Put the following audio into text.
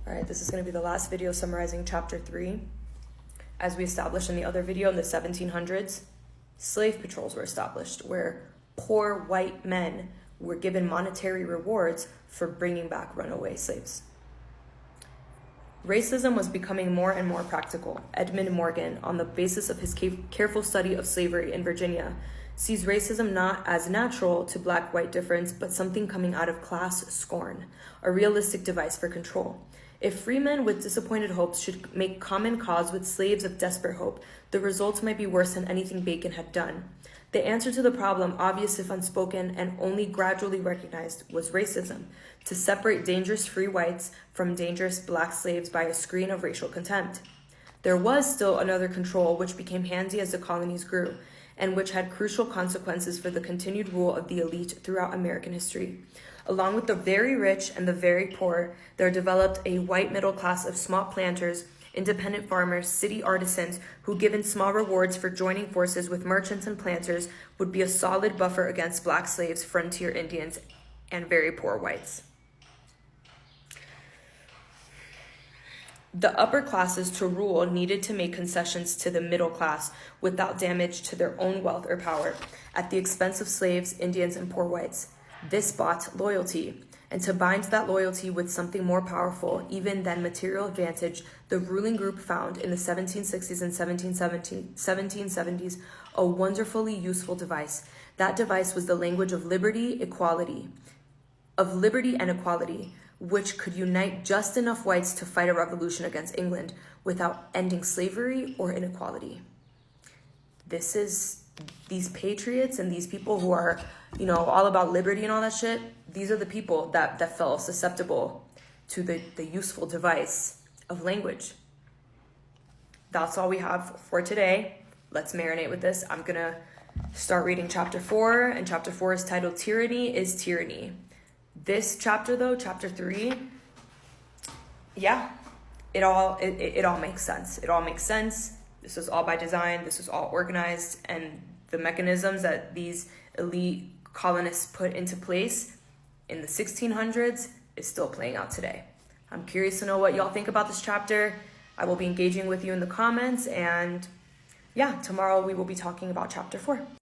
All right, this is going to be the last video summarizing chapter 3. As we established in the other video, in the 1700s, slave patrols were established where poor white men were given monetary rewards for bringing back runaway slaves. Racism was becoming more and more practical. Edmund Morgan, on the basis of his careful study of slavery in Virginia, sees racism not as natural to black-white difference, but something coming out of class scorn, a realistic device for control. If free men with disappointed hopes should make common cause with slaves of desperate hope, the results might be worse than anything Bacon had done. The answer to the problem, obvious if unspoken and only gradually recognized, was racism, to separate dangerous free whites from dangerous black slaves by a screen of racial contempt. There was still another control which became handy as the colonies grew, and which had crucial consequences for the continued rule of the elite throughout American history. Along with the very rich and the very poor, there developed a white middle class of small planters, independent farmers, city artisans, who, given small rewards for joining forces with merchants and planters, would be a solid buffer against black slaves, frontier Indians, and very poor whites. The upper classes to rule needed to make concessions to the middle class without damage to their own wealth or power, at the expense of slaves, Indians, and poor whites. This bought loyalty, and to bind that loyalty with something more powerful even than material advantage, the ruling group found in the 1760s and 1770s a wonderfully useful device. That device was the language of liberty and equality, which could unite just enough whites to fight a revolution against England without ending slavery or inequality. These patriots and these people who are, all about liberty and all that shit, these are the people that felt susceptible to the useful device of language. That's all we have for today. Let's marinate with this. I'm gonna start reading chapter 4, and chapter 4 is titled Tyranny is Tyranny. This chapter though, chapter 3, it all makes sense. It all makes sense. This was all by design. This was all organized, and the mechanisms that these elite colonists put into place in the 1600s is still playing out today. I'm curious to know what y'all think about this chapter. I will be engaging with you in the comments, and tomorrow we will be talking about chapter 4.